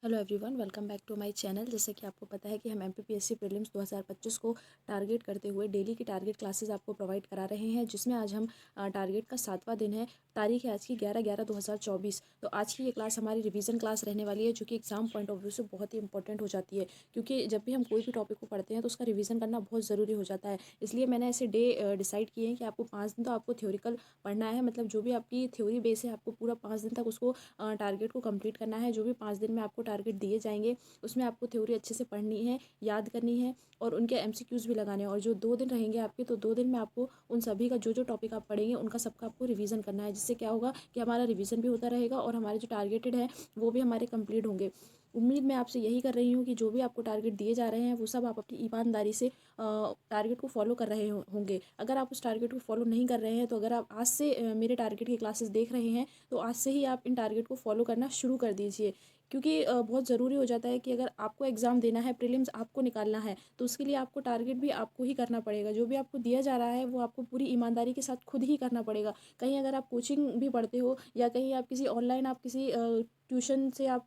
Hello everyone, welcome back to my channel. जैसे कि आपको पता है कि हम एमपीपीएससी प्रीलिम्स 2025 को टारगेट करते हुए डेली की टारगेट क्लासेस आपको प्रोवाइड करा रहे हैं, जिसमें आज हम टारगेट का 7वां दिन है। तारीख है आज की 11/11/2024। तो आज की ये क्लास हमारी रिवीजन क्लास रहने वाली है, जो कि एग्जाम पॉइंट ऑफ व्यू से बहुत ही इंपॉर्टेंट हो जाती है, क्योंकि जब भी हम कोई भी टॉपिक को पढ़ते हैं तो उसका रिवीजन करना बहुत ज़रूरी हो जाता है। इसलिए मैंने ऐसे डे डिसाइड किए हैं कि आपको 5 दिन तो आपको थ्योरिकल पढ़ना है, मतलब जो भी आपकी थ्योरी बेस है आपको पूरा 5 दिन तक उसको टारगेट को कंप्लीट करना है। जो भी 5 दिन में आपको टारगेट दिए जाएंगे उसमें आपको थ्योरी अच्छे से पढ़नी है, याद करनी है और उनके एमसीक्यूज भी लगाने हैं। और जो 2 दिन रहेंगे आपके, तो 2 दिन में आपको उन सभी का जो जो टॉपिक आप पढ़ेंगे उनका सबका आपको रिवीजन करना है, जिससे क्या होगा कि हमारा रिवीजन भी होता रहेगा और हमारे जो टारगेटेड है वो भी हमारे कंप्लीट होंगे। उम्मीद मैं आपसे यही कर रही हूँ कि जो भी आपको टारगेट दिए जा रहे हैं वो सब आप अपनी ईमानदारी से टारगेट को फॉलो कर रहे होंगे। अगर आप उस टारगेट को फॉलो नहीं कर रहे हैं, तो अगर आप आज से मेरे टारगेट की क्लासेस देख रहे हैं, तो आज से ही आप इन टारगेट को फॉलो करना शुरू कर दीजिए, क्योंकि बहुत ज़रूरी हो जाता है कि अगर आपको एग्ज़ाम देना है, प्रीलिम्स आपको निकालना है, तो उसके लिए आपको टारगेट भी आपको ही करना पड़ेगा। जो भी आपको दिया जा रहा है वो आपको पूरी ईमानदारी के साथ खुद ही करना पड़ेगा। कहीं अगर आप कोचिंग भी पढ़ते हो या कहीं आप किसी ऑनलाइन आप किसी ट्यूशन से आप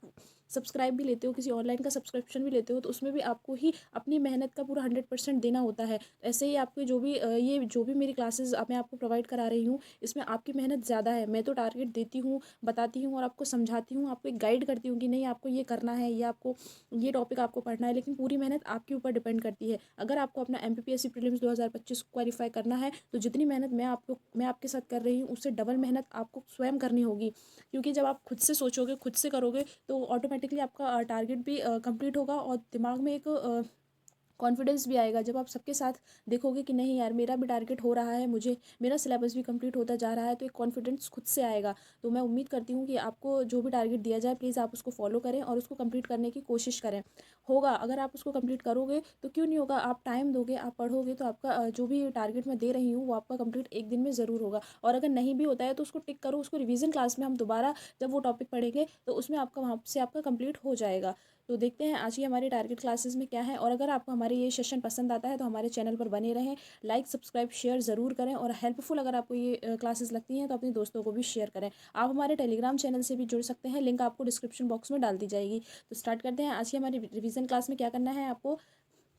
सब्सक्राइब भी लेते हो, किसी ऑनलाइन का सब्सक्रिप्शन भी लेते हो, तो उसमें भी आपको ही अपनी मेहनत का पूरा 100% देना होता है। ऐसे ही आपके ये जो भी मेरी क्लासेस मैं आपको प्रोवाइड करा रही हूँ, इसमें आपकी मेहनत ज़्यादा है। मैं तो टारगेट देती हूँ, बताती हूँ और आपको समझाती हूँ, आपको एक गाइड करती हूँ कि नहीं आपको ये करना है, ये आपको ये टॉपिक आपको पढ़ना है, लेकिन पूरी मेहनत आपके ऊपर डिपेंड करती है। अगर आपको अपना एमपीपीएससी प्रीलिम्स 2025 को क्वालिफाई करना है, तो जितनी मेहनत मैं आपके साथ कर रही हूँ उससे डबल मेहनत आपको स्वयं करनी होगी, क्योंकि जब आप खुद से सोचोगे, खुद से करोगे, तो ऑटोमेटिकली आपका टारगेट भी कंप्लीट होगा और दिमाग में एक कॉन्फिडेंस भी आएगा। जब आप सबके साथ देखोगे कि नहीं यार मेरा भी टारगेट हो रहा है, मुझे मेरा सिलेबस भी कंप्लीट होता जा रहा है, तो एक कॉन्फिडेंस खुद से आएगा। तो मैं उम्मीद करती हूँ कि आपको जो भी टारगेट दिया जाए प्लीज़ आप उसको फॉलो करें और उसको कंप्लीट करने की कोशिश करें। होगा, अगर आप उसको कंप्लीट करोगे तो क्यों नहीं होगा। आप टाइम दोगे, आप पढ़ोगे, तो आपका जो भी टारगेट मैं दे रही हूँ वो आपका कंप्लीट एक दिन में ज़रूर होगा। और अगर नहीं भी होता है तो उसको टिक करो, उसको रिवीजन क्लास में हम दोबारा जब वो टॉपिक पढ़ेंगे तो उसमें आपका वहाँ से आपका कंप्लीट हो जाएगा। तो देखते हैं आज की हमारी टारगेट क्लासेस में क्या है। और अगर आपको हमारे ये सेशन पसंद आता है तो हमारे चैनल पर बने रहें, लाइक सब्सक्राइब शेयर ज़रूर करें, और हेल्पफुल अगर आपको ये क्लासेस लगती हैं तो अपने दोस्तों को भी शेयर करें। आप हमारे टेलीग्राम चैनल से भी जुड़ सकते हैं, लिंक आपको डिस्क्रिप्शन बॉक्स में डाल दी जाएगी। तो स्टार्ट करते हैं आज की हमारी रिवीजन क्लास में क्या करना है आपको।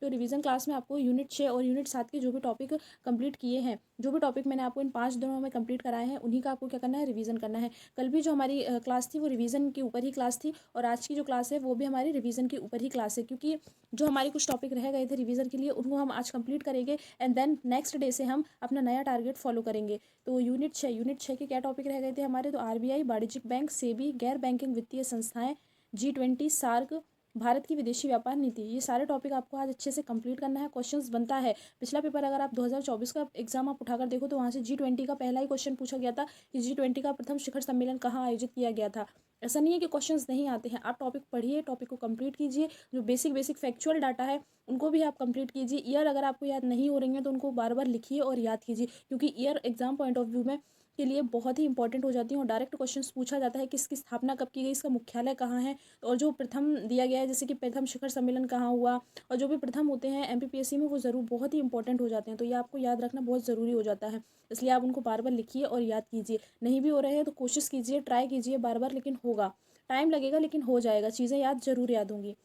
तो रिवीजन क्लास में आपको यूनिट 6 और यूनिट 7 के जो भी टॉपिक कंप्लीट किए हैं, जो भी टॉपिक मैंने आपको इन 5 दिनों में कंप्लीट कराए हैं, उन्हीं का आपको क्या करना है, रिवीजन करना है। कल भी जो हमारी क्लास थी वो रिवीजन के ऊपर ही क्लास थी, और आज की जो क्लास है वो भी हमारी रिवीजन के ऊपर ही क्लास है, क्योंकि जो हमारे कुछ टॉपिक रह गए थे रिवीजन के लिए उनको हम आज कंप्लीट करेंगे एंड देन नेक्स्ट डे से हम अपना नया टारगेट फॉलो करेंगे। तो यूनिट 6 के क्या टॉपिक रह गए थे हमारे, तो आरबीआई, वाणिज्यिक बैंक, सेबी, गैर बैंकिंग वित्तीय संस्थाएं, G20, सार्क, भारत की विदेशी व्यापार नीति, ये सारे टॉपिक आपको आज अच्छे से कंप्लीट करना है। क्वेश्चंस बनता है, पिछला पेपर अगर आप 2024 का एग्जाम आप उठाकर देखो तो वहाँ से G20 का पहला ही क्वेश्चन पूछा गया था कि G20 का प्रथम शिखर सम्मेलन कहाँ आयोजित किया गया था। ऐसा नहीं है कि क्वेश्चंस नहीं आते हैं, आप टॉपिक पढ़िए, टॉपिक को कंप्लीट कीजिए, जो बेसिक बेसिक फैक्चुअल डाटा है उनको भी आप कंप्लीट कीजिए। ईयर अगर आपको याद नहीं हो रही है तो उनको बार बार लिखिए और याद कीजिए, क्योंकि year exam point of view में के लिए बहुत ही इंपॉर्टेंट हो जाती है। और डायरेक्ट क्वेश्चंस पूछा जाता है किसकी स्थापना कब की गई, इसका मुख्यालय कहाँ है, और जो प्रथम दिया गया है जैसे कि प्रथम शिखर सम्मेलन कहाँ हुआ, और जो भी प्रथम होते हैं एमपीपीएससी में वो ज़रूर बहुत ही इंपॉर्टेंट हो जाते हैं, तो ये आपको याद रखना बहुत ज़रूरी हो जाता है। इसलिए आप उनको बार बार लिखिए और याद कीजिए। नहीं भी हो रहे हैं तो कोशिश कीजिए, ट्राई कीजिए बार बार, लेकिन होगा, टाइम लगेगा लेकिन हो जाएगा, चीज़ें याद ज़रूर याद होंगी।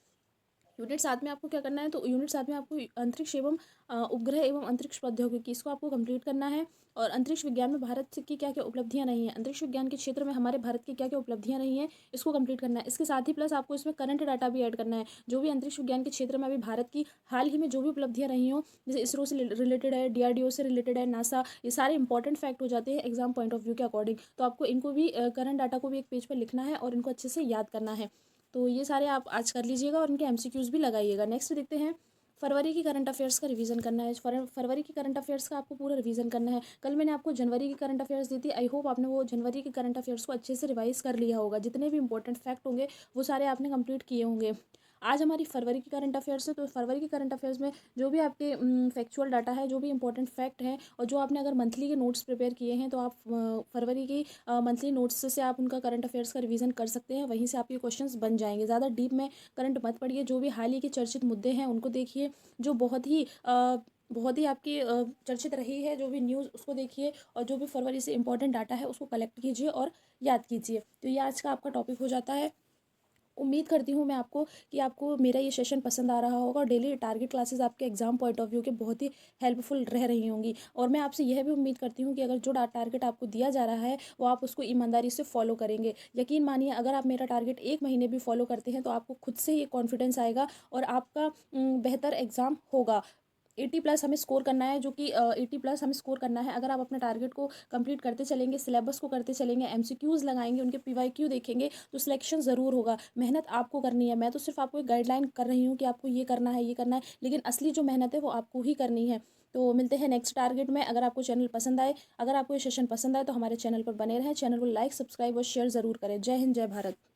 यूनिट 7 में आपको क्या करना है, तो यूनिट 7 में आपको अंतरिक्ष एवं उपग्रह एवं अंतरिक्ष प्रौद्योगिकी, इसको आपको कंप्लीट करना है। और अंतरिक्ष विज्ञान में भारत की क्या क्या उपलब्धियां रही हैं, अंतरिक्ष विज्ञान के क्षेत्र में हमारे भारत की क्या क्या उपलब्धियां रही हैं, इसको कंप्लीट करना है। इसके साथ ही प्लस आपको इसमें करंट डाटा भी ऐड करना है, जो भी अंतरिक्ष विज्ञान के क्षेत्र में अभी भारत की हाल ही में जो भी उपलब्धियां रही हों, जैसे इसरो से रिलेटेड है, डीआरडीओ से रिलेटेड है, नासा, ये सारे इंपॉर्टेंट फैक्ट हो जाते हैं एग्जाम पॉइंट ऑफ व्यू के अकॉर्डिंग। तो आपको इनको भी करंट डाटा को भी एक पेज पर लिखना है और इनको अच्छे से याद करना है। तो ये सारे आप आज कर लीजिएगा और इनके एमसीक्यूज़ भी लगाइएगा। नेक्स्ट देखते हैं, फरवरी की करंट अफेयर्स का रिवीजन करना है। फरवरी की करंट अफेयर्स का आपको पूरा रिवीजन करना है। कल मैंने आपको जनवरी की करंट अफेयर्स दी थी, आई होप आपने वो जनवरी की करंट अफेयर्स को अच्छे से रिवाइज कर लिया होगा, जितने भी इंपॉर्टेंट फैक्ट होंगे वो सारे आपने कंप्लीट किए होंगे। आज हमारी फरवरी की करंट अफेयर्स है, तो फरवरी की करंट अफेयर्स में जो भी आपके फैक्चुअल डाटा है, जो भी इंपॉर्टेंट फैक्ट है, और जो आपने अगर मंथली के नोट्स प्रिपेयर किए हैं तो आप फरवरी की मंथली नोट्स से आप उनका करंट अफेयर्स का रिवीजन कर सकते हैं, वहीं से आपके क्वेश्चंस बन जाएंगे। ज़्यादा डीप में करंट मत पढ़िए, जो भी हाल ही के चर्चित मुद्दे हैं उनको देखिए, जो बहुत ही आपकी चर्चित रही है जो भी न्यूज़, उसको देखिए, और जो भी फरवरी से इंपॉर्टेंट डाटा है उसको कलेक्ट कीजिए और याद कीजिए। तो ये आज का आपका टॉपिक हो जाता है उम्मीद करती हूँ मैं आपको कि आपको मेरा ये सेशन पसंद आ रहा होगा और डेली टारगेट क्लासेस आपके एग्जाम पॉइंट ऑफ व्यू के बहुत ही हेल्पफुल रह रही होंगी। और मैं आपसे यह भी उम्मीद करती हूँ कि अगर जो टारगेट आपको दिया जा रहा है वो आप उसको ईमानदारी से फॉलो करेंगे। यकीन मानिए, अगर आप मेरा टारगेट 1 महीने भी फॉलो करते हैं तो आपको खुद से ये कॉन्फिडेंस आएगा और आपका बेहतर एग्ज़ाम होगा। 80+ हमें स्कोर करना है, जो कि 80+ हमें स्कोर करना है। अगर आप अपने टारगेट को कंप्लीट करते चलेंगे, सिलेबस को करते चलेंगे, एमसीक्यूज़ लगाएंगे, उनके पीवाईक्यू देखेंगे, तो सिलेक्शन ज़रूर होगा। मेहनत आपको करनी है, मैं तो सिर्फ आपको एक गाइडलाइन कर रही हूँ कि आपको ये करना है, ये करना है, लेकिन असली जो मेहनत है वो आपको ही करनी है। तो मिलते हैं नेक्स्ट टारगेट में। अगर आपको चैनल पसंद आए, अगर आपको ये सेशन पसंद आए तो हमारे चैनल पर बने रहें। चैनल को लाइक, सब्सक्राइब और शेयर ज़रूर करें। जय हिंद, जय भारत।